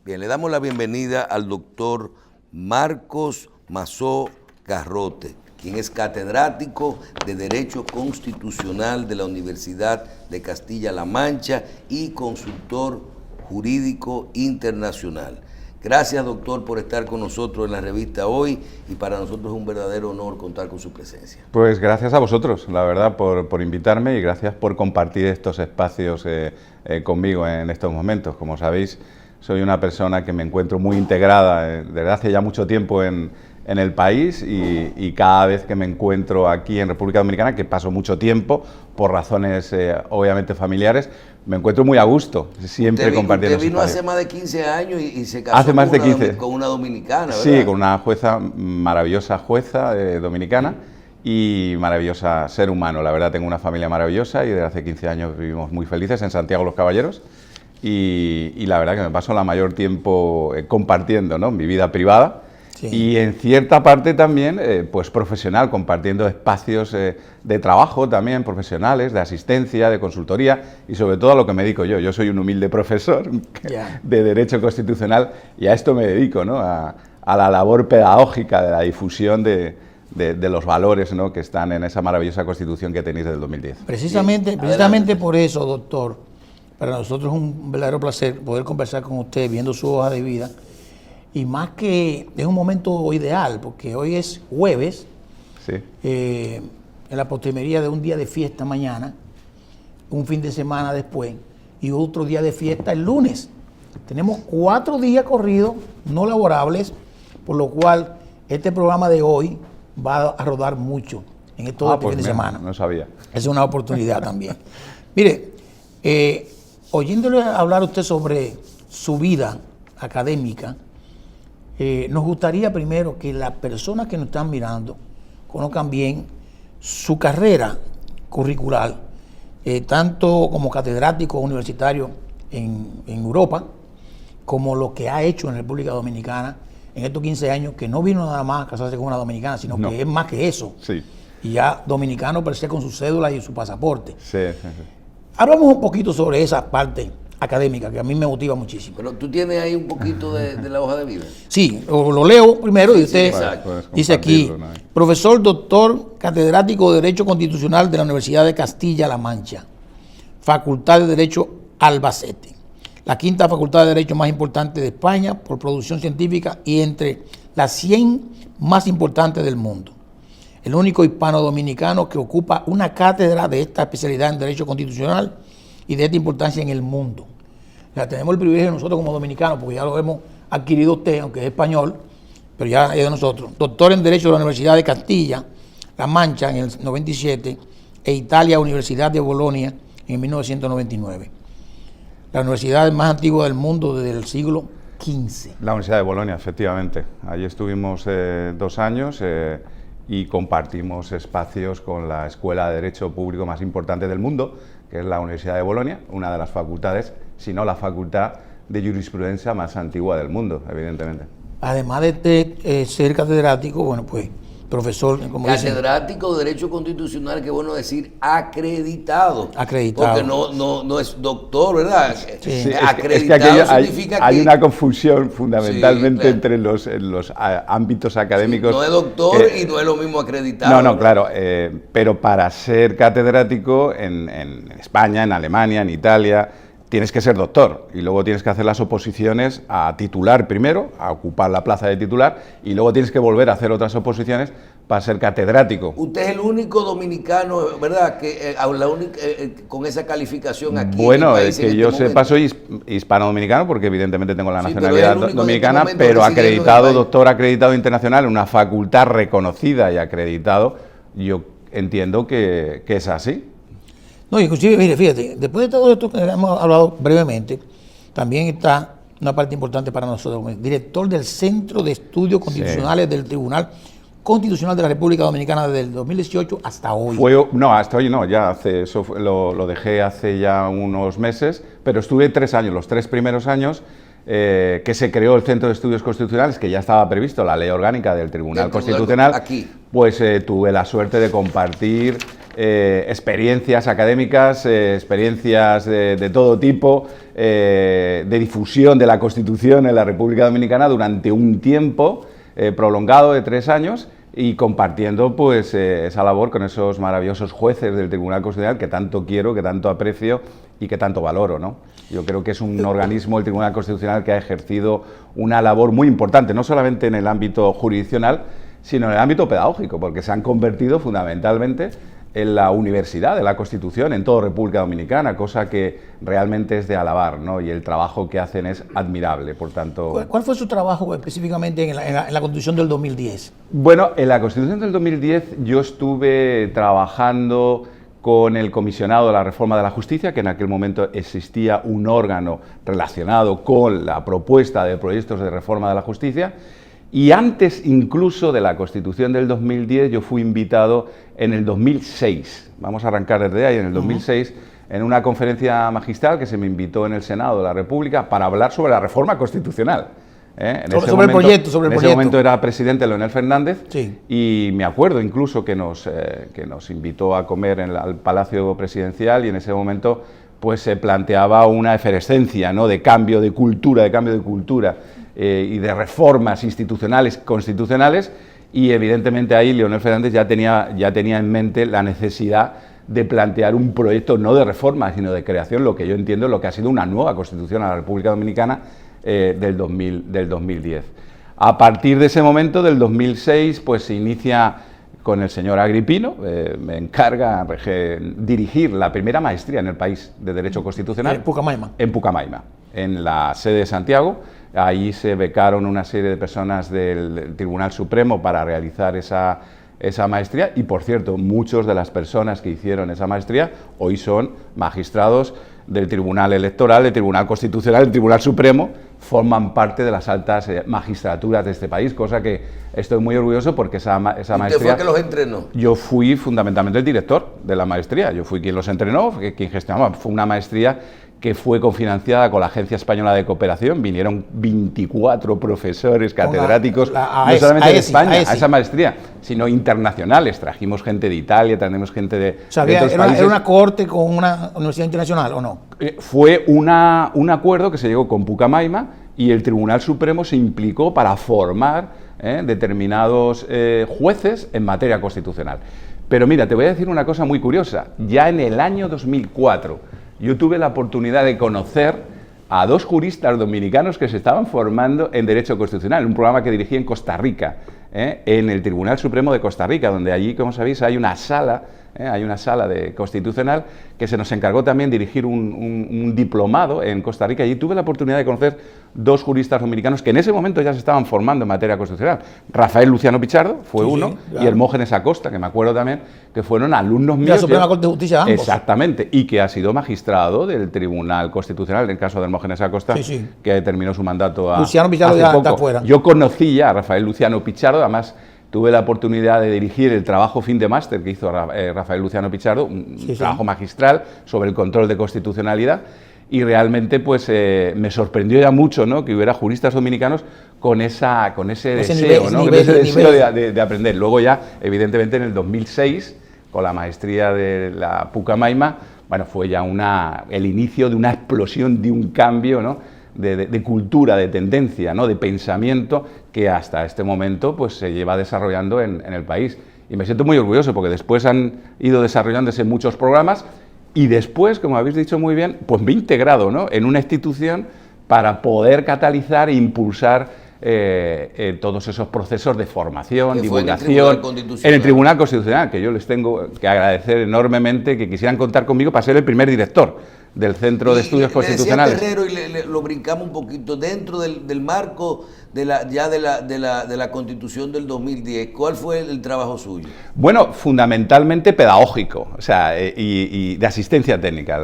Bien, le damos la bienvenida al doctor Marcos Mazó Garrote, quien es catedrático de Derecho Constitucional de la Universidad de Castilla-La Mancha y consultor jurídico internacional. Gracias, doctor, por estar con nosotros en la revista hoy, y para nosotros es un verdadero honor contar con su presencia. Pues gracias a vosotros, la verdad, por invitarme, y gracias por compartir estos espacios conmigo en estos momentos. Como sabéis, soy una persona que me encuentro muy integrada desde hace ya mucho tiempo en el país, y cada vez que me encuentro aquí en República Dominicana, que paso mucho tiempo por razones obviamente familiares, me encuentro muy a gusto, siempre compartiendo. Usted vino hace más de 15 años y se casó hace más de 15. Con una dominicana, ¿verdad? Sí, con una jueza, maravillosa jueza dominicana, y maravillosa ser humano. La verdad, tengo una familia maravillosa y desde hace 15 años vivimos muy felices en Santiago los Caballeros, y la verdad que me paso la mayor tiempo compartiendo, ¿no?, mi vida privada. Sí. Y en cierta parte también, pues profesional, compartiendo espacios de trabajo también profesionales, de asistencia, de consultoría, y sobre todo a lo que me dedico yo. Yo soy un humilde profesor de Derecho Constitucional, y a esto me dedico, ¿no?, a la labor pedagógica de la difusión de los valores, ¿no?, que están en esa maravillosa Constitución que tenéis del 2010. Precisamente por eso, doctor, para nosotros es un verdadero placer poder conversar con usted viendo su hoja de vida. Y más que es un momento ideal, porque hoy es jueves, sí, en la postrimería de un día de fiesta mañana, un fin de semana después, y otro día de fiesta el lunes. Tenemos 4 días corridos no laborables, por lo cual este programa de hoy va a rodar mucho en estos fin de semana. No sabía. Es una oportunidad también. Mire, oyéndole hablar a usted sobre su vida académica, nos gustaría primero que las personas que nos están mirando conozcan bien su carrera curricular, tanto como catedrático universitario en Europa, como lo que ha hecho en República Dominicana en estos 15 años, que no vino nada más a casarse con una dominicana, sino que es más que eso. Sí. Y ya dominicano per se con su cédula y su pasaporte. Sí. Hablamos un poquito sobre esa parte académica, que a mí me motiva muchísimo. Pero tú tienes ahí un poquito de la hoja de vida. Sí, lo leo primero, y usted dice aquí, profesor, doctor, catedrático de Derecho Constitucional de la Universidad de Castilla-La Mancha, Facultad de Derecho Albacete, la quinta facultad de Derecho más importante de España por producción científica y entre las 100 más importantes del mundo. El único hispano-dominicano que ocupa una cátedra de esta especialidad en Derecho Constitucional y de esta importancia en el mundo. O sea, tenemos el privilegio nosotros como dominicanos, porque ya lo hemos adquirido usted, aunque es español, pero ya es de nosotros. Doctor en Derecho de la Universidad de Castilla-La Mancha en el 97 e Italia, Universidad de Bolonia en 1999. La universidad más antigua del mundo desde el siglo XV. La Universidad de Bolonia, efectivamente. Allí estuvimos 2 años y compartimos espacios con la Escuela de Derecho Público más importante del mundo, que es la Universidad de Bolonia, una de las facultades, si no la facultad de jurisprudencia más antigua del mundo, evidentemente. Además de ser catedrático, bueno, pues profesor, como catedrático de Derecho Constitucional, que bueno decir acreditado. Acreditado. Porque no es doctor, ¿verdad? Sí, acreditado significa que hay una confusión fundamentalmente, sí, claro, entre los ámbitos académicos. Sí, no es doctor y no es lo mismo acreditado. No, claro, pero para ser catedrático en España, en Alemania, en Italia, tienes que ser doctor, y luego tienes que hacer las oposiciones a titular primero, a ocupar la plaza de titular, y luego tienes que volver a hacer otras oposiciones para ser catedrático. Usted es el único dominicano, ¿verdad?, que con esa calificación aquí. Bueno, que yo sepa, soy hispano-dominicano, porque evidentemente tengo la nacionalidad dominicana, pero acreditado, doctor acreditado internacional, en una facultad reconocida y acreditado, yo entiendo que es así. No, inclusive, mire, fíjate, después de todo esto que hemos hablado brevemente, también está una parte importante para nosotros, director del Centro de Estudios Constitucionales, sí, del Tribunal Constitucional de la República Dominicana desde el 2018 hasta hoy. Hasta hoy no, ya lo dejé hace ya unos meses, pero estuve 3 años, los 3 primeros años que se creó el Centro de Estudios Constitucionales, que ya estaba previsto la ley orgánica del Tribunal Constitucional, aquí. Pues tuve la suerte de compartir experiencias académicas, experiencias de todo tipo, de difusión de la Constitución en la República Dominicana durante un tiempo prolongado de 3 años, y compartiendo pues esa labor con esos maravillosos jueces del Tribunal Constitucional que tanto quiero, que tanto aprecio y que tanto valoro, ¿no? Yo creo que es un organismo, el Tribunal Constitucional, que ha ejercido una labor muy importante, no solamente en el ámbito jurisdiccional, sino en el ámbito pedagógico, porque se han convertido fundamentalmente en la universidad de la Constitución en toda República Dominicana, cosa que realmente es de alabar, ¿no? Y el trabajo que hacen es admirable, por tanto... ¿Cuál fue su trabajo específicamente en la Constitución del 2010? Bueno, en la Constitución del 2010 yo estuve trabajando con el comisionado de la Reforma de la Justicia, que en aquel momento existía un órgano relacionado con la propuesta de proyectos de reforma de la justicia. Y antes incluso de la Constitución del 2010, yo fui invitado en el 2006, vamos a arrancar desde ahí, en el 2006, en una conferencia magistral que se me invitó en el Senado de la República para hablar sobre la reforma constitucional. Sobre el proyecto. En ese momento era presidente Leonel Fernández, sí. Y me acuerdo incluso que nos invitó a comer al Palacio Presidencial, y en ese momento pues se planteaba una efervescencia, ¿no?, de cambio de cultura, y de reformas institucionales, constitucionales, y evidentemente ahí Leonel Fernández ya tenía en mente la necesidad de plantear un proyecto no de reforma, sino de creación, lo que yo entiendo lo que ha sido una nueva Constitución a la República Dominicana del 2010. A partir de ese momento, del 2006, pues se inicia con el señor Agripino, me encarga dirigir la primera maestría en el país de Derecho Constitucional. En Pucamaima. En Pucamaima, en la sede de Santiago. Allí se becaron una serie de personas del Tribunal Supremo para realizar esa maestría, y por cierto, muchas de las personas que hicieron esa maestría hoy son magistrados del Tribunal Electoral, del Tribunal Constitucional, del Tribunal Supremo, forman parte de las altas magistraturas de este país, cosa que estoy muy orgulloso, porque esa maestría... ¿Usted fue que los entrenó? Yo fui fundamentalmente el director de la maestría, yo fui quien los entrenó, quien gestionaba. Fue una maestría que fue cofinanciada con la Agencia Española de Cooperación. Vinieron 24 profesores catedráticos, no solamente de España, a esa maestría, sino internacionales. Trajimos gente de Italia, trajimos gente de, o sea, de otros países. ¿Era una cohorte con una universidad internacional o no? Fue un acuerdo que se llegó con Pucamaima, y el Tribunal Supremo se implicó para formar determinados jueces en materia constitucional. Pero mira, te voy a decir una cosa muy curiosa. Ya en el año 2004... yo tuve la oportunidad de conocer a 2 juristas dominicanos que se estaban formando en Derecho Constitucional, un programa que dirigí en Costa Rica, en el Tribunal Supremo de Costa Rica, donde allí, como sabéis, hay una sala de constitucional que se nos encargó también dirigir un diplomado en Costa Rica. Allí tuve la oportunidad de conocer 2 juristas dominicanos que en ese momento ya se estaban formando en materia constitucional. Rafael Luciano Pichardo fue uno, claro, y Hermógenes Acosta, que me acuerdo también que fueron alumnos míos. De la Suprema Corte de Justicia, ambos. Exactamente, y que ha sido magistrado del Tribunal Constitucional, en el caso de Hermógenes Acosta, que terminó su mandato Luciano Pichardo ya está fuera. Yo conocí ya a Rafael Luciano Pichardo, además tuve la oportunidad de dirigir el trabajo fin de máster que hizo Rafael Luciano Pichardo, un trabajo magistral sobre el control de constitucionalidad, y realmente pues me sorprendió ya mucho, ¿no?, que hubiera juristas dominicanos con ese deseo de aprender. Luego ya, evidentemente, en el 2006, con la maestría de la Pucamaima, bueno, fue ya el inicio de una explosión, de un cambio, ¿no?, de cultura, de tendencia, ¿no?, de pensamiento, que hasta este momento pues se lleva desarrollando en el país. Y me siento muy orgulloso, porque después han ido desarrollándose muchos programas, y después, como habéis dicho muy bien, pues me he integrado, ¿no?, en una institución para poder catalizar e impulsar todos esos procesos de formación, divulgación, en el Tribunal Constitucional, que yo les tengo que agradecer enormemente que quisieran contar conmigo para ser el primer director del Centro de Estudios Constitucionales. Terrero, y lo brincamos un poquito, dentro del marco de la Constitución del 2010, ¿cuál fue el trabajo suyo? Bueno, fundamentalmente pedagógico, o sea, y de asistencia técnica.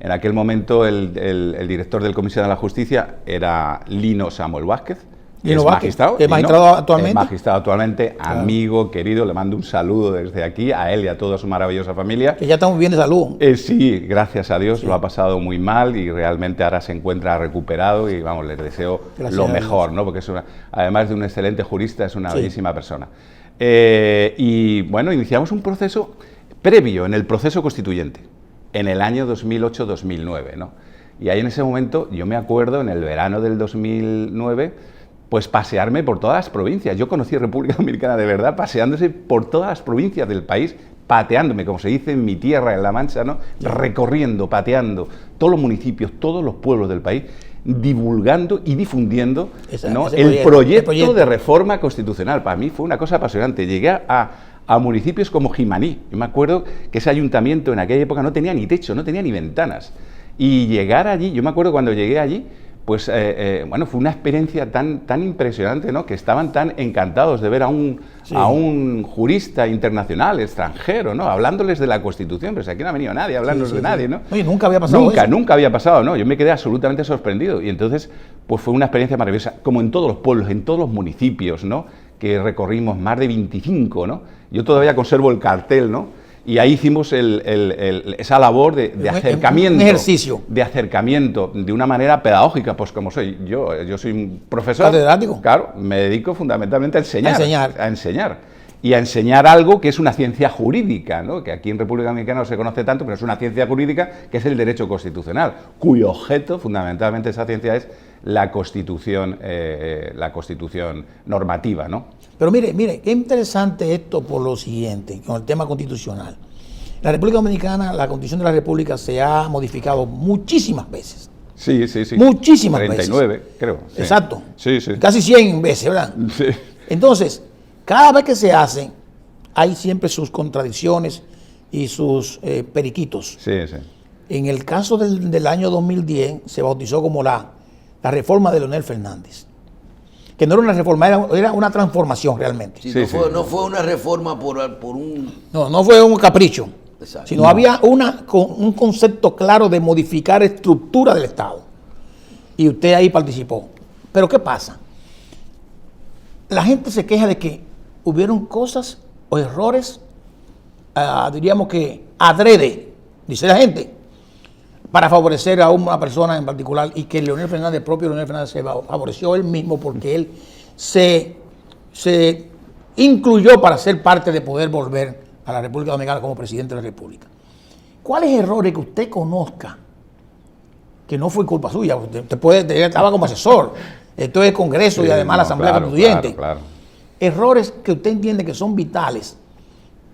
En aquel momento el director del Comisión de la Justicia era Lino Samuel Vázquez. Es magistrado actualmente. Es magistrado actualmente, claro, amigo, querido, le mando un saludo desde aquí a él y a toda su maravillosa familia. Que ya estamos bien de salud. Sí, gracias a Dios, lo ha pasado muy mal y realmente ahora se encuentra recuperado, y vamos, les deseo lo mejor, ¿no?, porque además de un excelente jurista, es una bellísima persona. Y bueno, iniciamos un proceso previo en el proceso constituyente, en el año 2008-2009, ¿no? Y ahí en ese momento, yo me acuerdo, en el verano del 2009, pues pasearme por todas las provincias. Yo conocí República Dominicana de verdad, paseándose por todas las provincias del país, pateándome, como se dice en mi tierra, en La Mancha, ¿no? Recorriendo, pateando todos los municipios, todos los pueblos del país, divulgando y difundiendo, ¿no? el proyecto de reforma constitucional. Para mí fue una cosa apasionante. Llegué a municipios como Jimaní. Yo me acuerdo que ese ayuntamiento en aquella época no tenía ni techo, no tenía ni ventanas. Y llegar allí, yo me acuerdo cuando llegué allí, pues bueno, fue una experiencia tan impresionante, ¿no? Que estaban tan encantados de ver a un jurista internacional, extranjero, ¿no? Hablándoles de la Constitución, pero aquí no ha venido nadie a hablarnos de nadie, ¿no? Oye, nunca había pasado eso. Nunca había pasado, ¿no? Yo me quedé absolutamente sorprendido y entonces, pues fue una experiencia maravillosa, como en todos los pueblos, en todos los municipios, ¿no? Que recorrimos, más de 25, ¿no? Yo todavía conservo el cartel, ¿no? Y ahí hicimos esa labor de acercamiento. Un ejercicio. De acercamiento, de una manera pedagógica, pues como soy yo soy un profesor. Catedrático. Claro, me dedico fundamentalmente a enseñar. A enseñar. Y a enseñar algo que es una ciencia jurídica, ¿no? Que aquí en República Dominicana no se conoce tanto, pero es una ciencia jurídica que es el derecho constitucional, cuyo objeto, fundamentalmente, esa ciencia es la Constitución normativa, ¿no? Pero mire, qué interesante esto por lo siguiente, con el tema constitucional. La República Dominicana, la Constitución de la República se ha modificado muchísimas veces. Sí. Muchísimas 39, veces. creo. Sí. Exacto. Sí. Casi 100 veces, ¿verdad? Sí. Entonces, cada vez que se hace, hay siempre sus contradicciones y sus periquitos. Sí. En el caso del año 2010, se bautizó como la reforma de Leonel Fernández. Que no era una reforma, era una transformación realmente. Sí, no fue una reforma por un... No fue un capricho. Exacto. Sino había un concepto claro de modificar estructura del Estado. Y usted ahí participó. Pero ¿qué pasa? La gente se queja de que hubieron cosas o errores, diríamos que adrede, dice la gente, para favorecer a una persona en particular, y que el propio Leonel Fernández se favoreció él mismo porque él se incluyó para ser parte de poder volver a la República Dominicana como presidente de la República. ¿Cuáles errores que usted conozca que no fue culpa suya? Usted estaba como asesor, esto es Congreso y además la Asamblea Constituyente. Claro. Errores que usted entiende que son vitales,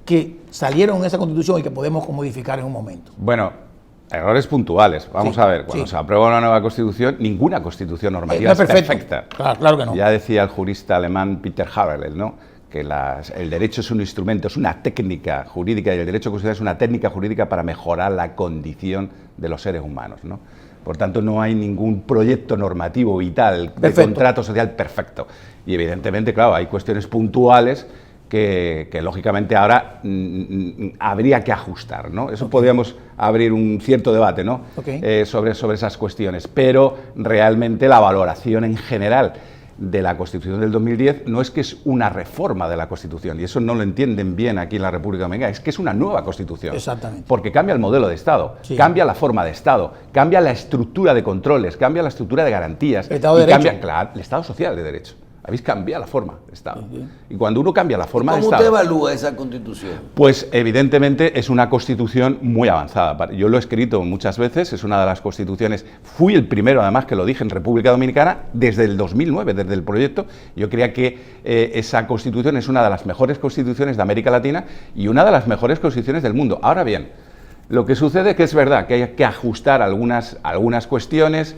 que salieron en esa Constitución y que podemos modificar en un momento. Bueno, errores puntuales. Vamos a ver, cuando se aprueba una nueva Constitución, ninguna Constitución normativa es perfecta. Claro que no. Ya decía el jurista alemán Peter Haberle, ¿no? Que el derecho es un instrumento, es una técnica jurídica, y el derecho constitucional es una técnica jurídica para mejorar la condición de los seres humanos, ¿no? Por tanto, no hay ningún proyecto normativo vital de contrato social perfecto. Y evidentemente, claro, hay cuestiones puntuales que lógicamente ahora habría que ajustar, ¿no? Eso podríamos abrir un cierto debate, ¿no? Sobre esas cuestiones, pero realmente la valoración en general de la Constitución del 2010 no es que es una reforma de la Constitución, y eso no lo entienden bien aquí en la República Dominicana, es que es una nueva Constitución. Exactamente. Porque cambia el modelo de Estado, cambia la forma de Estado, cambia la estructura de controles, cambia la estructura de garantías. El Estado de Derecho. Cambia, claro, el Estado social de Derecho. Habéis cambiado la forma de Estado. Y cuando uno cambia la forma de Estado... ¿Cómo usted evalúa esa Constitución? Pues evidentemente es una Constitución muy avanzada. Yo lo he escrito muchas veces, es una de las constituciones... Fui el primero, además, que lo dije en República Dominicana desde el 2009, desde el proyecto. Yo creía que esa Constitución es una de las mejores constituciones de América Latina y una de las mejores constituciones del mundo. Ahora bien, lo que sucede es que es verdad que hay que ajustar algunas cuestiones...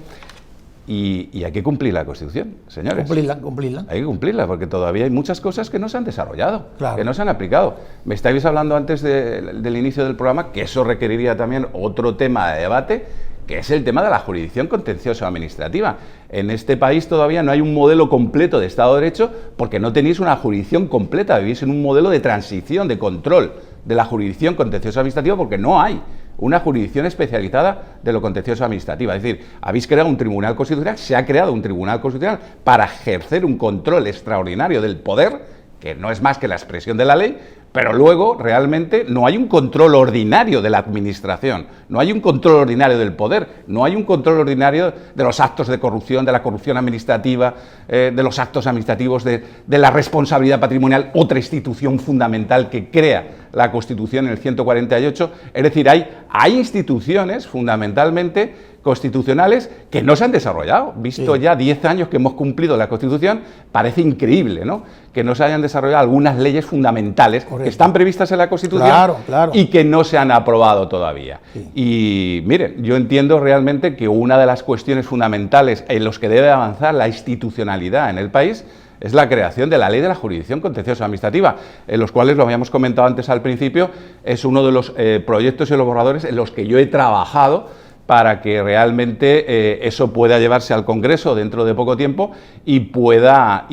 Y hay que cumplir la Constitución, señores. Cumplirla. Hay que cumplirla, porque todavía hay muchas cosas que no se han desarrollado, claro, que no se han aplicado. Me estáis hablando antes del inicio del programa que eso requeriría también otro tema de debate, que es el tema de la jurisdicción contencioso administrativa. En este país todavía no hay un modelo completo de Estado de Derecho porque no tenéis una jurisdicción completa, vivís en un modelo de transición, de control de la jurisdicción contencioso administrativa porque no hay una jurisdicción especializada de lo contencioso administrativa. Es decir, habéis creado un tribunal constitucional, se ha creado un tribunal constitucional para ejercer un control extraordinario del poder que no es más que la expresión de la ley, pero luego realmente no hay un control ordinario de la administración, no hay un control ordinario del poder, no hay un control ordinario de los actos de corrupción, de la corrupción administrativa, de los actos administrativos, de la responsabilidad patrimonial, otra institución fundamental que crea la Constitución en el 148. Es decir, hay instituciones fundamentalmente constitucionales que no se han desarrollado. Visto ya 10 años que hemos cumplido la Constitución, parece increíble, ¿no?, que no se hayan desarrollado algunas leyes fundamentales que están previstas en la Constitución y que no se han aprobado todavía. Sí. Y miren, yo entiendo realmente que una de las cuestiones fundamentales en los que debe avanzar la institucionalidad en el país es la creación de la ley de la jurisdicción contencioso administrativa, en los cuales, lo habíamos comentado antes al principio, es uno de los proyectos y los borradores en los que yo he trabajado para que realmente eso pueda llevarse al Congreso dentro de poco tiempo y pueda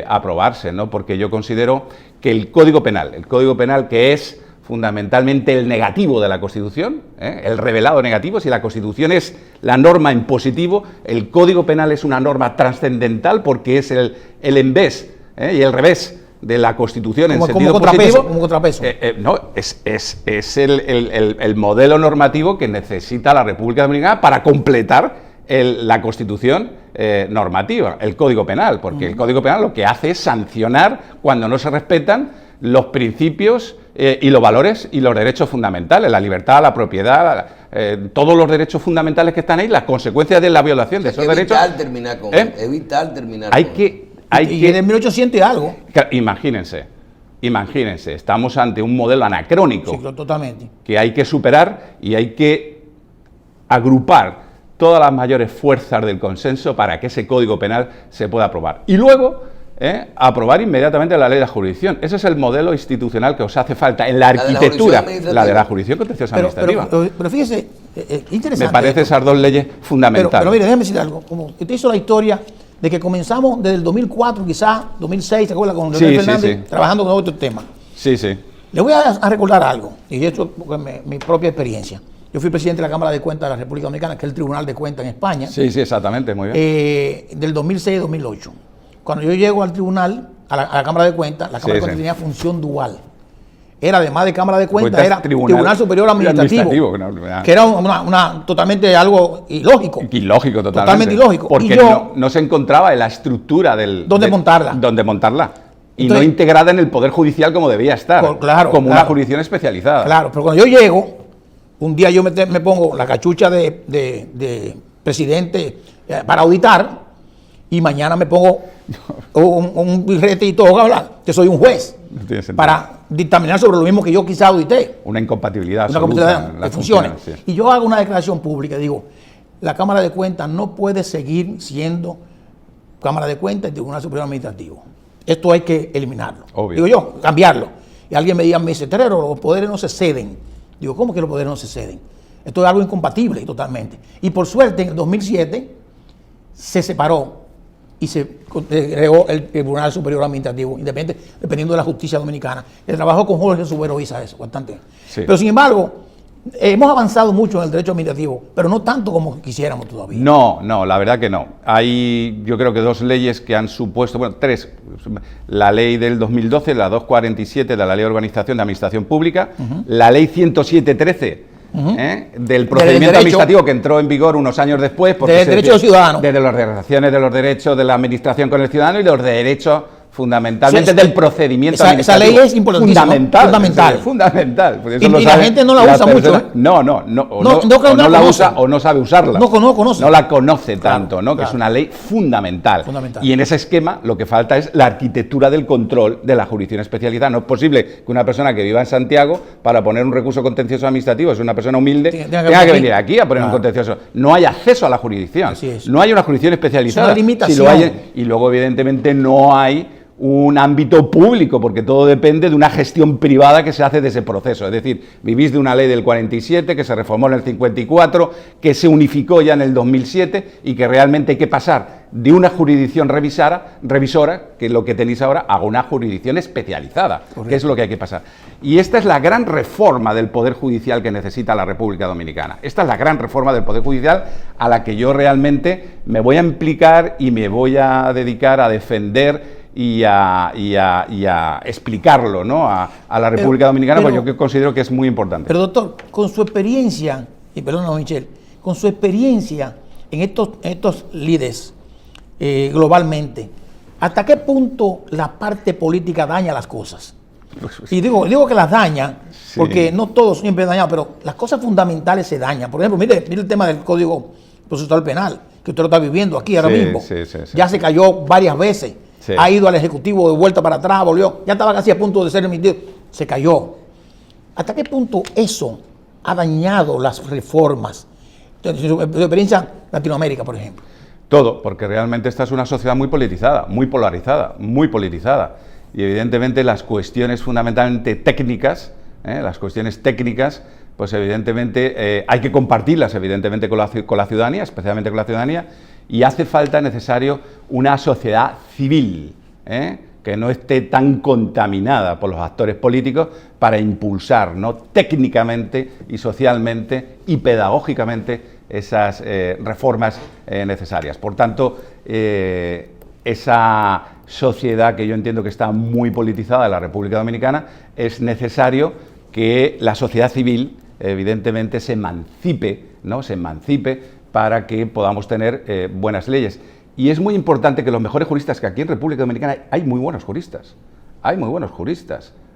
aprobarse, ¿no? Porque yo considero que el Código Penal, que es fundamentalmente el negativo de la Constitución, el revelado negativo, si la Constitución es la norma en positivo, el Código Penal es una norma trascendental porque es el envés y el revés de la Constitución en sentido positivo. Como contrapeso. No, es el modelo normativo que necesita la República Dominicana para completar la Constitución normativa, el Código Penal, porque el Código Penal lo que hace es sancionar cuando no se respetan los principios y los valores y los derechos fundamentales, la libertad, la propiedad, todos los derechos fundamentales que están ahí, las consecuencias de la violación de esos derechos. Es vital terminar con y en el 1800 y algo. Imagínense, estamos ante un modelo anacrónico. Sí, totalmente. Que hay que superar y hay que agrupar todas las mayores fuerzas del consenso para que ese Código Penal se pueda aprobar. Y luego, aprobar inmediatamente la ley de la jurisdicción. Ese es el modelo institucional que os hace falta en la arquitectura, la de la jurisdicción contenciosa administrativa. Pero fíjese, interesante. Me parece esas dos leyes fundamentales. Pero mire, déjeme decir algo. Como usted hizo la historia de que comenzamos desde el 2004, quizás 2006, ¿se acuerda? Con Leonel Fernández, trabajando con otro tema. Sí, sí. Le voy a recordar algo, y esto es mi propia experiencia. Yo fui presidente de la Cámara de Cuentas de la República Dominicana, que es el Tribunal de Cuentas en España. Sí, exactamente, muy bien. Del 2006-2008. Cuando yo llego al tribunal, a la Cámara de Cuentas, la Cámara de Cuentas tenía función dual. Era, además de Cámara de Cuentas, era Tribunal Superior Administrativo, que era totalmente algo ilógico. Ilógico, totalmente ilógico. Porque no se encontraba en la estructura del... ¿Dónde montarla? Y entonces, no integrada en el Poder Judicial como debía estar, como una jurisdicción especializada. Claro, pero cuando yo llego, un día yo me pongo la cachucha de presidente para auditar, y mañana me pongo un birrete y todo, que soy un juez, para dictaminar sobre lo mismo que yo quizá audité. Una incompatibilidad de funciones. Sí. Y yo hago una declaración pública y digo, la Cámara de Cuentas no puede seguir siendo Cámara de Cuentas y Tribunal Superior Administrativo. Esto hay que eliminarlo. Obvio. Digo yo, cambiarlo. Y alguien me dice, Terrero, los poderes no se ceden. Digo, ¿cómo que los poderes no se ceden? Esto es algo incompatible totalmente. Y por suerte, en el 2007 se separó y se creó el Tribunal Superior Administrativo Independiente, dependiendo de la justicia dominicana. El trabajo con Jorge Subero hizo eso bastante. Sí. Pero sin embargo, hemos avanzado mucho en el derecho administrativo, pero no tanto como quisiéramos todavía. No, la verdad que no. Hay, yo creo que dos leyes que han supuesto, bueno, tres. La ley del 2012, la 247 de la Ley de Organización de Administración Pública, la ley 107.13 del procedimiento administrativo que entró en vigor unos años después. Del derecho del ciudadano. Desde las relaciones de los derechos de la administración con el ciudadano y los derechos fundamentalmente del procedimiento administrativo. Esa ley es importantísima. Fundamental. Y la gente no la usa mucho. No la usa o no sabe usarla. No la conoce tanto, ¿no? Claro. Que es una ley fundamental. Y en ese esquema lo que falta es la arquitectura del control de la jurisdicción especializada. No es posible que una persona que viva en Santiago, para poner un recurso contencioso administrativo, es una persona humilde, tenga que venir aquí a poner un contencioso. No hay acceso a la jurisdicción. No hay una jurisdicción especializada. Es una limitación. Si lo hay, y luego, evidentemente, no hay un ámbito público, porque todo depende de una gestión privada que se hace de ese proceso. Es decir, vivís de una ley del 47, que se reformó en el 54, que se unificó ya en el 2007 y que realmente hay que pasar de una jurisdicción revisora, que es lo que tenéis ahora, a una jurisdicción especializada, que es lo que hay que pasar. Y esta es la gran reforma del Poder Judicial que necesita la República Dominicana. Esta es la gran reforma del Poder Judicial a la que yo realmente me voy a implicar y me voy a dedicar a defender y a explicarlo, ¿no? a la República Dominicana, porque yo considero que es muy importante. Pero doctor, con su experiencia, y perdóname Michelle, con su experiencia en estos líderes globalmente, ¿hasta qué punto la parte política daña las cosas? Y digo que las daña, porque no todos siempre dañan, pero las cosas fundamentales se dañan. Por ejemplo, mire el tema del Código Procesal Penal, que usted lo está viviendo aquí ahora mismo. Ya se cayó varias veces, ha ido al Ejecutivo de vuelta para atrás, volvió, ya estaba casi a punto de ser emitido, se cayó. ¿Hasta qué punto eso ha dañado las reformas? Entonces, su experiencia Latinoamérica, por ejemplo. Todo, porque realmente esta es una sociedad muy politizada, muy polarizada, muy politizada. Y evidentemente las cuestiones fundamentalmente técnicas, pues evidentemente hay que compartirlas evidentemente con la ciudadanía, especialmente con la ciudadanía, y hace falta necesario una sociedad civil, que no esté tan contaminada por los actores políticos para impulsar, ¿no?, técnicamente y socialmente y pedagógicamente esas reformas necesarias. Por tanto, esa sociedad que yo entiendo que está muy politizada en la República Dominicana, es necesario que la sociedad civil evidentemente se emancipe, ¿no?, se emancipe para que podamos tener buenas leyes. Y es muy importante que los mejores juristas, que aquí en República Dominicana hay muy buenos juristas,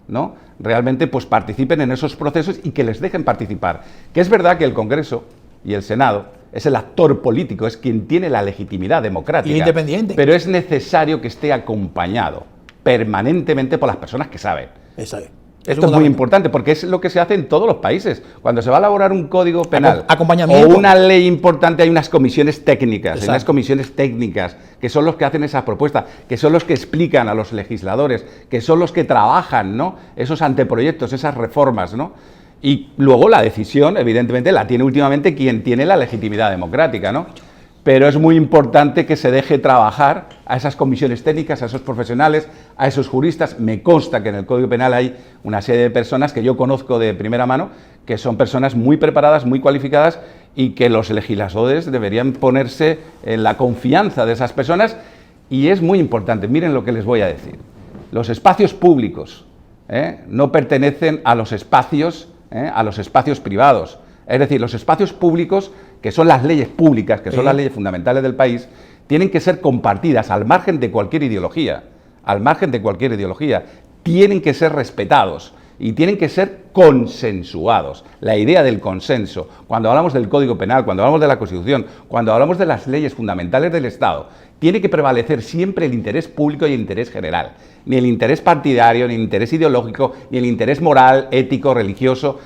¿no?, realmente pues participen en esos procesos y que les dejen participar. Que es verdad que el Congreso y el Senado es el actor político, es quien tiene la legitimidad democrática. Y independiente. Pero es necesario que esté acompañado permanentemente por las personas que saben. Exacto. Esto es muy importante porque es lo que se hace en todos los países. Cuando se va a elaborar un código penal o una ley importante, hay unas comisiones técnicas, hay unas comisiones técnicas que son los que hacen esas propuestas, que son los que explican a los legisladores, que son los que trabajan, ¿no?, esos anteproyectos, esas reformas, ¿no? Y luego la decisión, evidentemente, la tiene últimamente quien tiene la legitimidad democrática, ¿no? Pero es muy importante que se deje trabajar a esas comisiones técnicas, a esos profesionales, a esos juristas. Me consta que en el Código Penal hay una serie de personas que yo conozco de primera mano, que son personas muy preparadas, muy cualificadas, y que los legisladores deberían ponerse en la confianza de esas personas. Y es muy importante, miren lo que les voy a decir. Los espacios públicos no pertenecen a los espacios privados. Es decir, los espacios públicos, que son las leyes públicas, que son las leyes fundamentales del país, tienen que ser compartidas al margen de cualquier ideología, tienen que ser respetados y tienen que ser consensuados. La idea del consenso, cuando hablamos del Código Penal, cuando hablamos de la Constitución, cuando hablamos de las leyes fundamentales del Estado, tiene que prevalecer siempre el interés público y el interés general, ni el interés partidario, ni el interés ideológico, ni el interés moral, ético, religioso.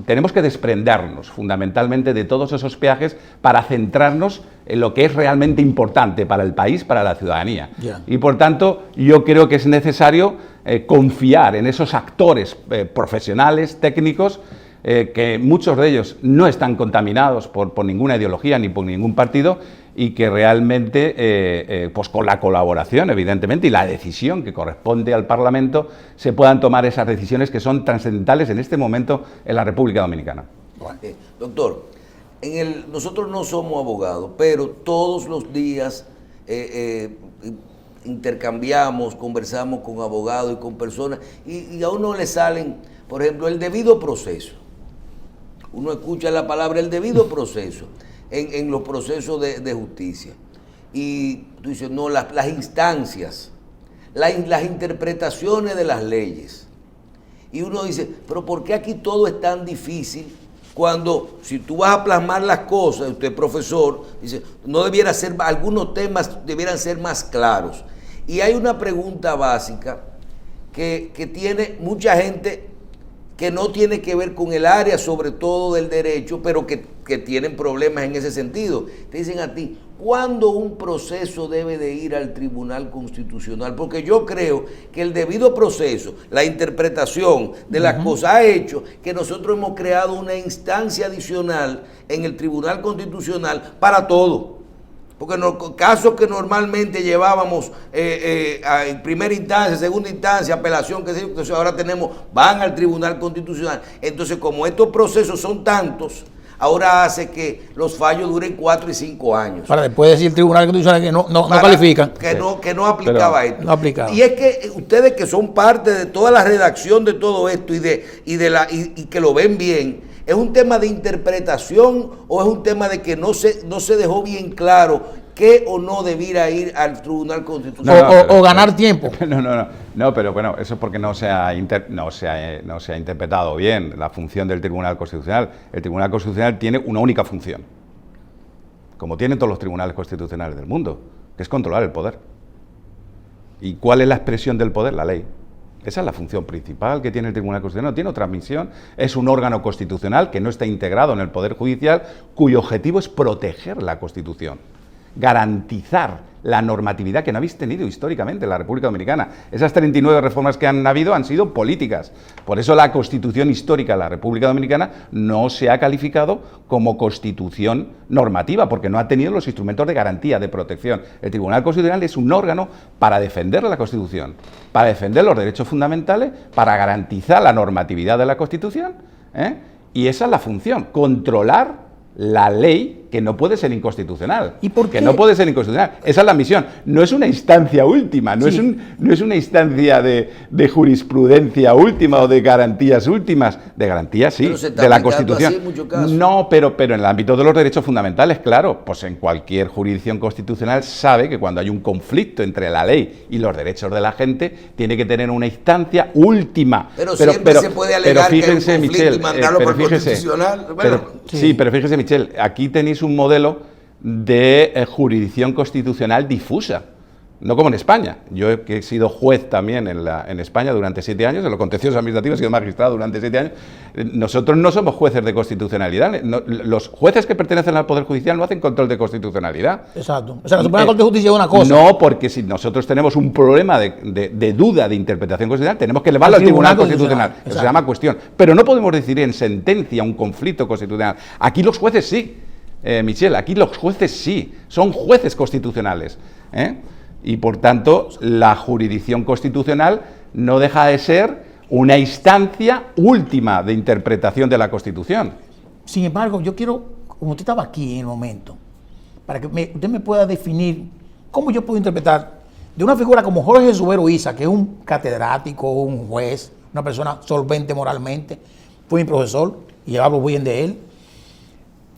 Tenemos que desprendernos fundamentalmente de todos esos peajes para centrarnos en lo que es realmente importante para el país, para la ciudadanía. Y por tanto, yo creo que es necesario confiar en esos actores profesionales, técnicos, que muchos de ellos no están contaminados por ninguna ideología ni por ningún partido, y que realmente, pues con la colaboración, evidentemente, y la decisión que corresponde al Parlamento, se puedan tomar esas decisiones que son trascendentales en este momento en la República Dominicana. Doctor, nosotros no somos abogados, pero todos los días intercambiamos, conversamos con abogados y con personas, y a uno le salen, por ejemplo, el debido proceso. Uno escucha la palabra el debido proceso en los procesos de justicia. Y tú dices, no, las instancias, las interpretaciones de las leyes. Y uno dice, pero ¿por qué aquí todo es tan difícil? Cuando, si tú vas a plasmar las cosas, usted profesor, dice, no debiera ser, algunos temas debieran ser más claros. Y hay una pregunta básica que tiene mucha gente que no tiene que ver con el área, sobre todo del derecho, pero que tienen problemas en ese sentido. Te dicen a ti, ¿cuándo un proceso debe de ir al Tribunal Constitucional? Porque yo creo que el debido proceso, la interpretación de las cosas ha hecho que nosotros hemos creado una instancia adicional en el Tribunal Constitucional para todo. Porque en los casos que normalmente llevábamos a primera instancia, segunda instancia, apelación, entonces ahora van al Tribunal Constitucional. Entonces, como estos procesos son tantos, ahora hace que los fallos duren 4 y 5 años. Para después decir el Tribunal Constitucional que no califican. Que no aplicaba esto. No aplicaba. Y es que ustedes que son parte de toda la redacción de todo esto y que lo ven bien, ¿es un tema de interpretación o es un tema de que no se dejó bien claro qué o no debiera ir al Tribunal Constitucional? O ganar tiempo. No, pero bueno, eso es porque no se ha interpretado bien la función del Tribunal Constitucional. El Tribunal Constitucional tiene una única función, como tienen todos los tribunales constitucionales del mundo, que es controlar el poder. ¿Y cuál es la expresión del poder? La ley. Esa es la función principal que tiene el Tribunal Constitucional. No tiene otra misión. Es un órgano constitucional que no está integrado en el Poder Judicial, cuyo objetivo es proteger la Constitución, garantizar la normatividad que no habéis tenido históricamente en la República Dominicana. Esas 39 reformas que han habido han sido políticas. Por eso la Constitución histórica de la República Dominicana no se ha calificado como Constitución normativa, porque no ha tenido los instrumentos de garantía, de protección. El Tribunal Constitucional es un órgano para defender la Constitución, para defender los derechos fundamentales, para garantizar la normatividad de la Constitución, y esa es la función, controlar la ley, que no puede ser inconstitucional. ¿Y por qué? Que no puede ser inconstitucional. Esa es la misión. No es una instancia última, no es una instancia de jurisprudencia última o de garantías últimas. De garantías, sí, de la Constitución. Así en muchos casos. No, pero en el ámbito de los derechos fundamentales, claro, pues en cualquier jurisdicción constitucional sabe que cuando hay un conflicto entre la ley y los derechos de la gente, tiene que tener una instancia última. Pero siempre se puede alegar que hay un conflicto, Michel, y mandarlo por constitucional. Bueno, pero fíjese, Michel, aquí tenéis un modelo de jurisdicción constitucional difusa, no como en España. Yo que he sido juez también en España durante 7 años, en los contenciosos administrativos he sido magistrado durante 7 años. Nosotros no somos jueces de constitucionalidad. Los jueces que pertenecen al Poder Judicial no hacen control de constitucionalidad. Exacto. O sea, la Suprema Corte de Justicia es una cosa. No, porque si nosotros tenemos un problema de duda de interpretación constitucional, tenemos que elevarlo al Tribunal Constitucional. Eso se llama cuestión. Pero no podemos decidir en sentencia un conflicto constitucional. Aquí los jueces sí. Michel, aquí los jueces sí, son jueces constitucionales, y por tanto la jurisdicción constitucional no deja de ser una instancia última de interpretación de la Constitución. Sin embargo, yo quiero, como usted estaba aquí en el momento, para que usted me pueda definir cómo yo puedo interpretar de una figura como Jorge Subero Isa, que es un catedrático, un juez, una persona solvente moralmente, fue mi profesor y hablo bien de él.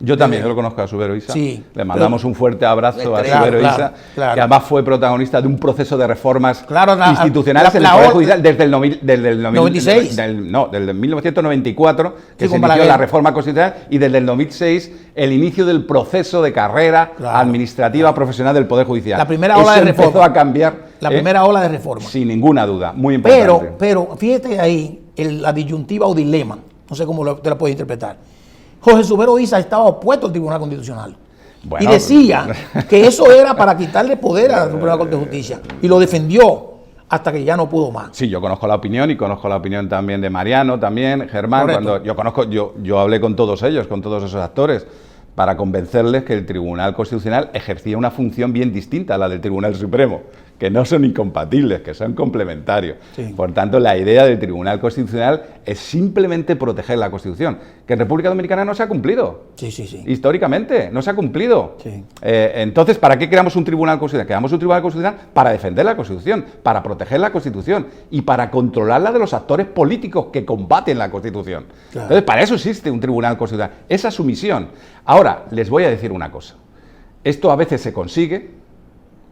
Yo también, yo lo conozco a Subero Isa. Sí, le mandamos un fuerte abrazo a Subero Isa, que además fue protagonista de un proceso de reformas institucionales en el Poder Judicial desde el 96. Desde 1994, que se inició la reforma constitucional, y desde el 2006 el inicio del proceso de carrera administrativa profesional del Poder Judicial. La primera ola de reforma. Empezó a cambiar. La primera ola de reforma. Sin ninguna duda, muy importante. Pero fíjate ahí la disyuntiva o dilema, no sé cómo te la puedes interpretar. Jorge Subero Isa estaba opuesto al Tribunal Constitucional. Bueno, y decía que eso era para quitarle poder a la Suprema Corte de Justicia. Y lo defendió hasta que ya no pudo más. Sí, yo conozco la opinión y conozco la opinión también de Mariano, también, Germán. Cuando yo hablé con todos ellos, con todos esos actores, para convencerles que el Tribunal Constitucional ejercía una función bien distinta a la del Tribunal Supremo, que no son incompatibles, que son complementarios. Sí. Por tanto, la idea del Tribunal Constitucional es simplemente proteger la Constitución, que en República Dominicana no se ha cumplido. Sí. Históricamente, no se ha cumplido. Sí. Entonces, ¿para qué creamos un Tribunal Constitucional? Creamos un Tribunal Constitucional para defender la Constitución, para proteger la Constitución y para controlarla de los actores políticos que combaten la Constitución. Claro. Entonces, para eso existe un Tribunal Constitucional. Esa es su misión. Ahora, les voy a decir una cosa. Esto a veces se consigue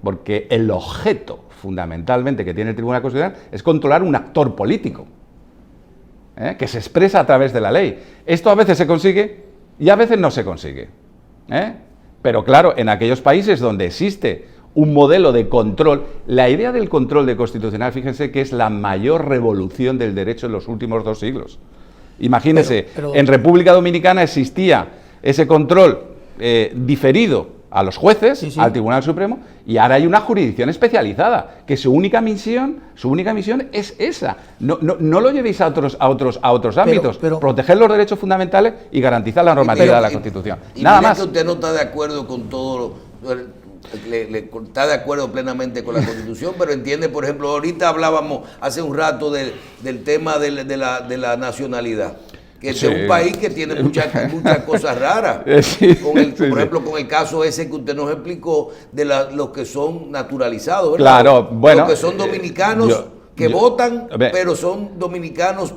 porque el objeto fundamentalmente que tiene el Tribunal Constitucional es controlar un actor político, que se expresa a través de la ley. Esto a veces se consigue y a veces no se consigue. Pero claro, en aquellos países donde existe un modelo de control, la idea del control de constitucional, fíjense que es la mayor revolución del derecho en los últimos 2 siglos. Imagínense, en República Dominicana existía ese control diferido a los jueces, al Tribunal Supremo, y ahora hay una jurisdicción especializada, que su única misión es esa. No lo llevéis a otros ámbitos, proteger los derechos fundamentales y garantizar la normatividad de la Constitución. Nada más. Que usted no está de acuerdo con todo, está de acuerdo plenamente con la Constitución, pero entiende, por ejemplo, ahorita hablábamos hace un rato del tema de la nacionalidad. que es un país que tiene muchas cosas raras. Por ejemplo, con el caso ese que usted nos explicó de los que son naturalizados, ¿verdad? Claro, bueno. Los que son dominicanos que votan, pero son dominicanos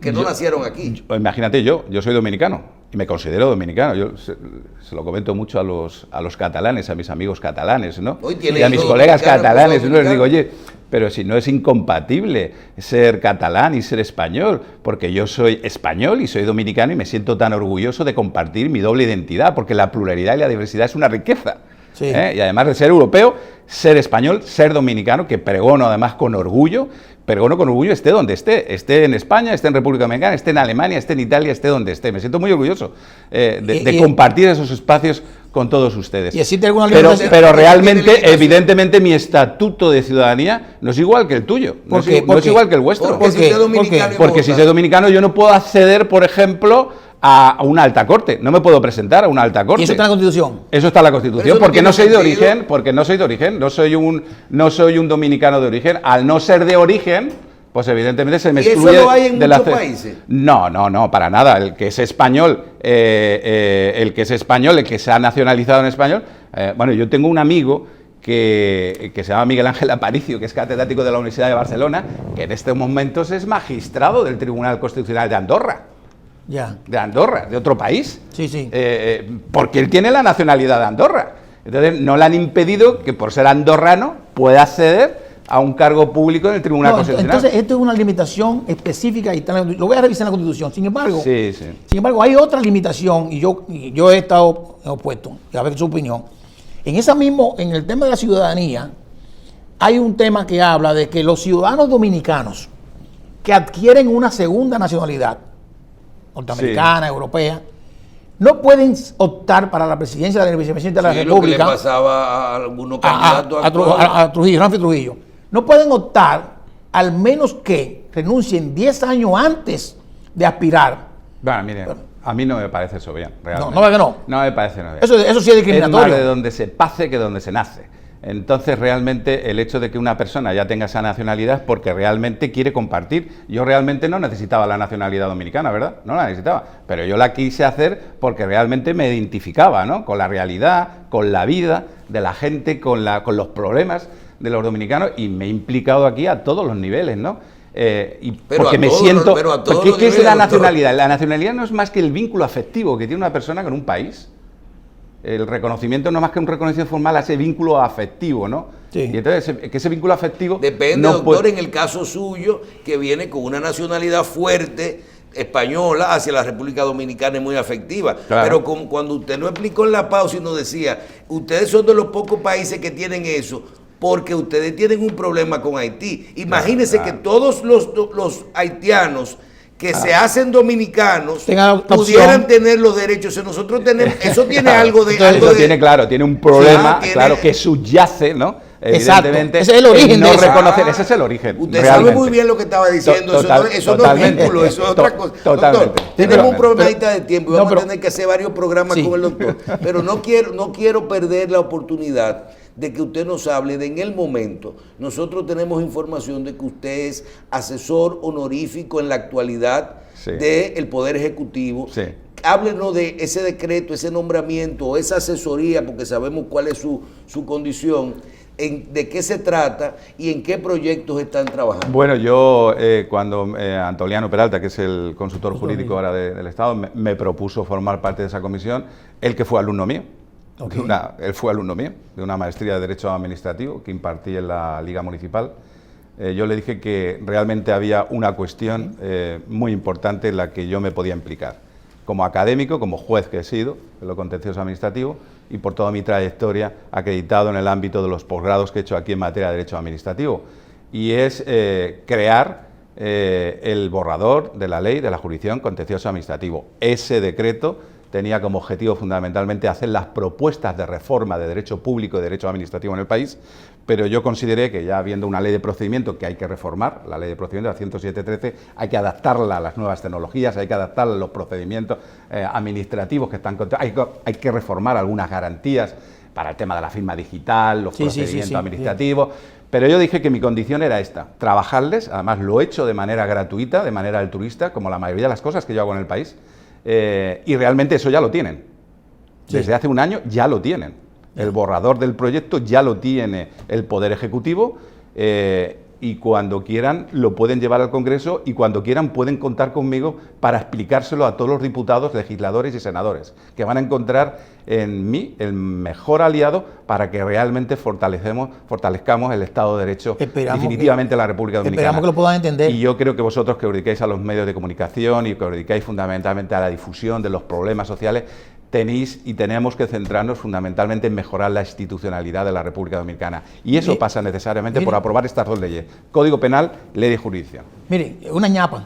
que no nacieron aquí. Imagínate, yo soy dominicano y me considero dominicano. Yo se lo comento mucho a los catalanes, a mis amigos catalanes, ¿no? Y a mis colegas catalanes, ¿no? Les digo, oye, pero si no es incompatible ser catalán y ser español, porque yo soy español y soy dominicano y me siento tan orgulloso de compartir mi doble identidad, porque la pluralidad y la diversidad es una riqueza. Sí. Y además de ser europeo, ser español, ser dominicano, que pregono además con orgullo, esté donde esté en España, esté en República Dominicana, esté en Alemania, esté en Italia, esté donde esté. Me siento muy orgulloso de compartir esos espacios con todos ustedes. ¿Y existe alguna pero realmente, evidentemente, mi estatuto de ciudadanía no es igual que el tuyo, no es igual que el vuestro. Porque si soy dominicano yo no puedo acceder, por ejemplo, a una alta corte. No me puedo presentar a una alta corte. ¿Y eso está en la Constitución? Eso está en la Constitución, porque no soy de origen, no soy un dominicano de origen. Al no ser de origen, pues evidentemente se me excluye. ¿Y eso lo hay en muchos países? No, para nada. El que es español, el que se ha nacionalizado en español. Bueno, yo tengo un amigo que se llama Miguel Ángel Aparicio, que es catedrático de la Universidad de Barcelona, que en estos momentos es magistrado del Tribunal Constitucional de Andorra. Ya. De Andorra, de otro país. Sí, sí. Porque él tiene la nacionalidad de Andorra. Entonces, no le han impedido que por ser andorrano pueda acceder a un cargo público en el Tribunal Constitucional. Entonces, esto es una limitación específica y lo voy a revisar en la Constitución. Sin embargo, hay otra limitación y yo he estado opuesto, y a ver su opinión. En el tema de la ciudadanía, hay un tema que habla de que los ciudadanos dominicanos que adquieren una segunda nacionalidad, norteamericana, europea, no pueden optar para la presidencia de la vicepresidencia de la República. Lo que le pasaba a algunos candidatos a Trujillo, Ramfi Trujillo. No pueden optar al menos que renuncien 10 años antes de aspirar. Bueno, mire, a mí no me parece eso bien, realmente. No, no. No me parece bien. Eso sí es discriminatorio. Es más de donde se pase que donde se nace. Entonces, realmente, el hecho de que una persona ya tenga esa nacionalidad es porque realmente quiere compartir. Yo realmente no necesitaba la nacionalidad dominicana, ¿verdad? No la necesitaba, pero yo la quise hacer porque realmente me identificaba, ¿no?, con la realidad, con la vida de la gente, con los problemas de los dominicanos, y me he implicado aquí a todos los niveles, ¿no? Porque me siento... ¿Qué es la nacionalidad? La nacionalidad no es más que el vínculo afectivo que tiene una persona con un país. El reconocimiento no es más que un reconocimiento formal a ese vínculo afectivo, ¿no? Sí. Y entonces, que ese vínculo afectivo... Depende, doctor, en el caso suyo, que viene con una nacionalidad fuerte, española, hacia la República Dominicana, es muy afectiva. Claro. Pero cuando usted no explicó en la pausa y nos decía, ustedes son de los pocos países que tienen eso, porque ustedes tienen un problema con Haití. Imagínense que todos los haitianos que se hacen dominicanos pudieran tener los derechos. Nosotros tenemos, eso tiene algo de... tiene un problema, que subyace, ¿no? Evidentemente, ese es el origen. No reconocer, ese es el origen. Usted sabe muy bien lo que estaba diciendo. Eso no es vínculo, eso es otra cosa. Totalmente. Doctor, tenemos un problemita de tiempo y vamos a tener que hacer varios programas con el doctor. Pero no quiero perder la oportunidad de que usted nos hable de en el momento. Nosotros tenemos información de que usted es asesor honorífico en la actualidad del Poder Ejecutivo. Sí. Háblenos de ese decreto, ese nombramiento, esa asesoría, porque sabemos cuál es su condición, de qué se trata y en qué proyectos están trabajando. Bueno, yo cuando Antoliano Peralta, que es el consultor jurídico ahora del Estado, me propuso formar parte de esa comisión, él que fue alumno mío. Okay. Él fue alumno mío, de una maestría de Derecho Administrativo que impartí en la Liga Municipal. Yo le dije que realmente había una cuestión muy importante en la que yo me podía implicar. Como académico, como juez que he sido, en lo contencioso administrativo, y por toda mi trayectoria acreditado en el ámbito de los posgrados que he hecho aquí en materia de Derecho Administrativo. Y es crear el borrador de la ley de la jurisdicción contencioso administrativo. Ese decreto tenía como objetivo fundamentalmente hacer las propuestas de reforma de derecho público y derecho administrativo en el país, pero yo consideré que ya habiendo una ley de procedimiento que hay que reformar, la ley de procedimiento, la 107.13, hay que adaptarla a las nuevas tecnologías, hay que adaptarla a los procedimientos administrativos que están... Hay que reformar algunas garantías para el tema de la firma digital, los procedimientos administrativos... Bien. Pero yo dije que mi condición era esta, trabajarles, además lo he hecho de manera gratuita, de manera altruista, como la mayoría de las cosas que yo hago en el país, y realmente eso ya lo tienen. Desde hace un año ya lo tienen. El borrador del proyecto ya lo tiene el Poder Ejecutivo, y cuando quieran lo pueden llevar al Congreso y cuando quieran pueden contar conmigo para explicárselo a todos los diputados, legisladores y senadores, que van a encontrar en mí el mejor aliado para que realmente fortalezcamos el Estado de Derecho definitivamente en la República Dominicana. Esperamos que lo puedan entender. Y yo creo que vosotros que os dedicáis a los medios de comunicación y que os dedicáis fundamentalmente a la difusión de los problemas sociales, tenéis y tenemos que centrarnos fundamentalmente en mejorar la institucionalidad de la República Dominicana. Y eso pasa necesariamente por aprobar estas dos leyes. Código Penal, Ley de Jurisdicción. Mire, una ñapa,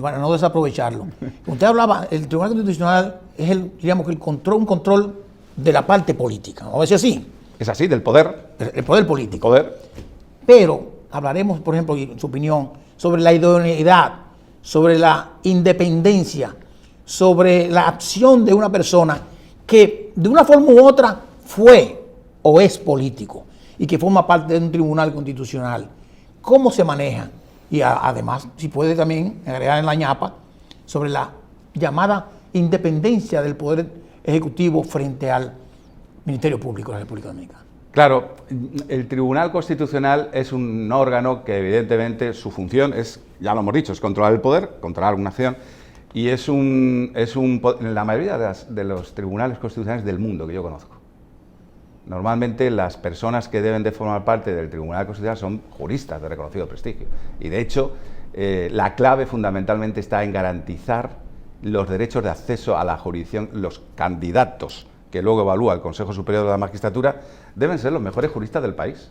para no desaprovecharlo. Usted hablaba, el Tribunal Constitucional es un control de la parte política, ¿no? ¿Es así? Es así, del poder. El poder político. Poder. Pero hablaremos, por ejemplo, en su opinión, sobre la idoneidad, sobre la independencia, sobre la acción de una persona que de una forma u otra fue o es político y que forma parte de un tribunal constitucional. ¿Cómo se maneja? Y además, si puede también agregar en la ñapa sobre la llamada independencia del Poder Ejecutivo frente al Ministerio Público de la República Dominicana. Claro, el Tribunal Constitucional es un órgano que evidentemente su función es, ya lo hemos dicho, es controlar el poder, controlar una acción. Y en la mayoría de los tribunales constitucionales del mundo que yo conozco. Normalmente las personas que deben de formar parte del Tribunal Constitucional son juristas de reconocido prestigio. Y de hecho, la clave fundamentalmente está en garantizar los derechos de acceso a la jurisdicción. Los candidatos que luego evalúa el Consejo Superior de la Magistratura deben ser los mejores juristas del país.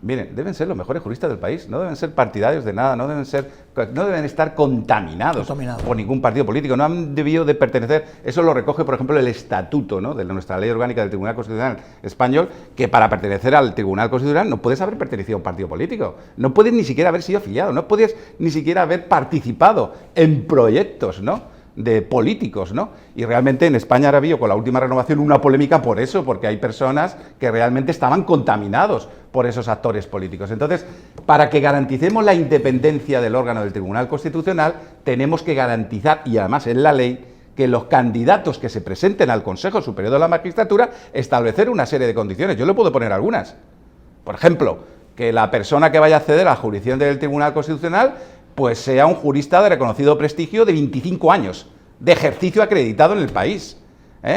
Miren, deben ser los mejores juristas del país, no deben ser partidarios de nada, no deben estar contaminados por ningún partido político, no han debido de pertenecer, eso lo recoge por ejemplo el estatuto, ¿no?, de nuestra ley orgánica del Tribunal Constitucional Español, que para pertenecer al Tribunal Constitucional no puedes haber pertenecido a un partido político, no puedes ni siquiera haber sido afiliado, no puedes ni siquiera haber participado en proyectos, ¿no?, de políticos, ¿no? Y realmente en España ahora habido con la última renovación una polémica por eso, porque hay personas que realmente estaban contaminados por esos actores políticos. Entonces, para que garanticemos la independencia del órgano del Tribunal Constitucional, tenemos que garantizar, y además en la ley, que los candidatos que se presenten al Consejo Superior de la Magistratura establecer una serie de condiciones. Yo le puedo poner algunas. Por ejemplo, que la persona que vaya a acceder a la jurisdicción del Tribunal Constitucional pues sea un jurista de reconocido prestigio de 25 años, de ejercicio acreditado en el país.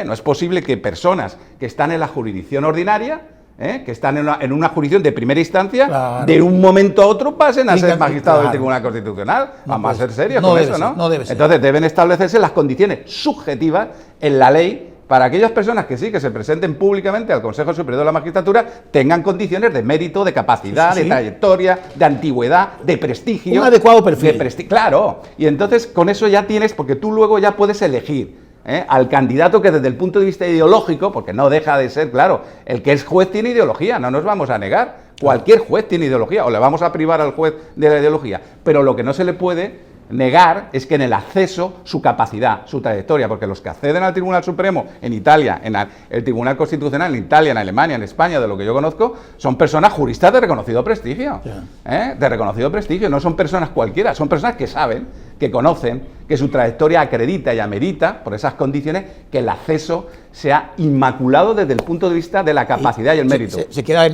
No es posible que personas que están en la jurisdicción ordinaria, que están en una jurisdicción de primera instancia, claro, de un momento a otro pasen a ser magistrados del Tribunal Constitucional. Vamos a ser serios con eso, ¿no? No debe ser. Entonces deben establecerse las condiciones subjetivas en la ley para aquellas personas que sí, que se presenten públicamente al Consejo Superior de la Magistratura, tengan condiciones de mérito, de capacidad, de trayectoria, de antigüedad, de prestigio. Un adecuado perfil. Claro, y entonces con eso ya tienes, porque tú luego ya puedes elegir al candidato que desde el punto de vista ideológico, porque no deja de ser, claro, el que es juez tiene ideología, no nos vamos a negar, cualquier juez tiene ideología, o le vamos a privar al juez de la ideología, pero lo que no se le puede negar es que en el acceso su capacidad, su trayectoria, porque los que acceden al Tribunal Supremo en Italia, en el Tribunal Constitucional en Italia, en Alemania, en España, de lo que yo conozco, son personas juristas de reconocido prestigio, de reconocido prestigio, no son personas cualquiera, son personas que saben, que conocen, que su trayectoria acredita y amerita, por esas condiciones, que el acceso sea inmaculado desde el punto de vista de la capacidad y el mérito.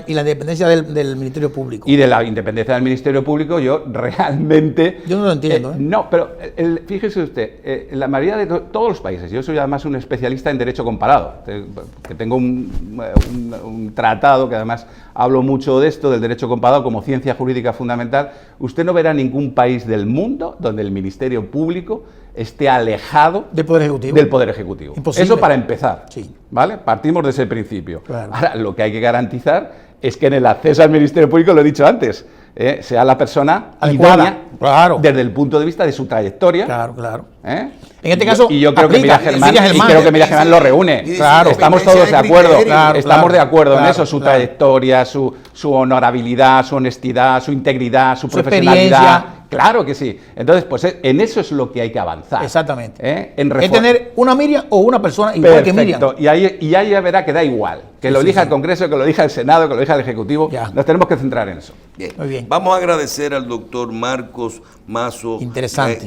Y la independencia del Ministerio Público. Y de la independencia del Ministerio Público, yo realmente... Yo no lo entiendo. No, pero fíjese usted, la mayoría de todos los países, yo soy además un especialista en derecho comparado, que tengo un tratado que además hablo mucho de esto, del derecho comparado como ciencia jurídica fundamental. Usted no verá ningún país del mundo donde el Ministerio Público esté alejado del Poder Ejecutivo. Imposible. Eso para empezar, sí. ¿Vale? Partimos de ese principio. Claro. Ahora, lo que hay que garantizar es que en el acceso al Ministerio Público, lo he dicho antes, sea la persona adecuada, idónea, claro, desde el punto de vista de su trayectoria. Claro, claro. ¿Eh? En este caso, y yo creo que Miriam Germán lo reúne. Claro. Estamos todos de acuerdo. Claro, Estamos de acuerdo en claro, eso, su claro. trayectoria, su honorabilidad, su honestidad, su integridad, su profesionalidad. experiencia. Claro que sí. Entonces, pues en eso es lo que hay que avanzar. Exactamente. En Es tener una Miriam o una persona igual que Miriam. Perfecto. Y ahí ya verá que da igual. Que lo elija el Congreso, que lo elija el Senado, que lo elija el Ejecutivo. Ya. Nos tenemos que centrar en eso. Bien. Muy bien. Vamos a agradecer al doctor Marcos Mazo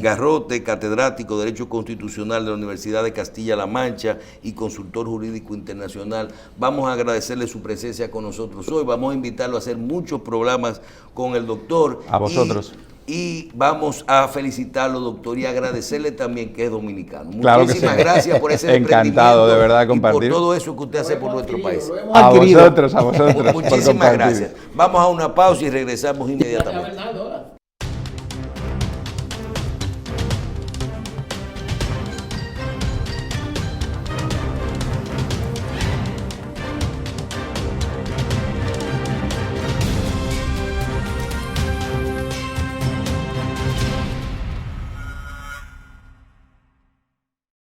Garrote, catedrático de Derecho Constitucional de la Universidad de Castilla-La Mancha y consultor jurídico internacional. Vamos a agradecerle su presencia con nosotros hoy. Vamos a invitarlo a hacer muchos programas con el doctor. A vosotros. Y vamos a felicitarlo, doctor, y agradecerle también que es dominicano. Claro Muchísimas que sí. gracias por ese Encantado, de verdad, de compartir. y por todo eso que usted hace por nuestro país. A vosotros. Por Muchísimas compartir. gracias. Vamos a una pausa y regresamos inmediatamente.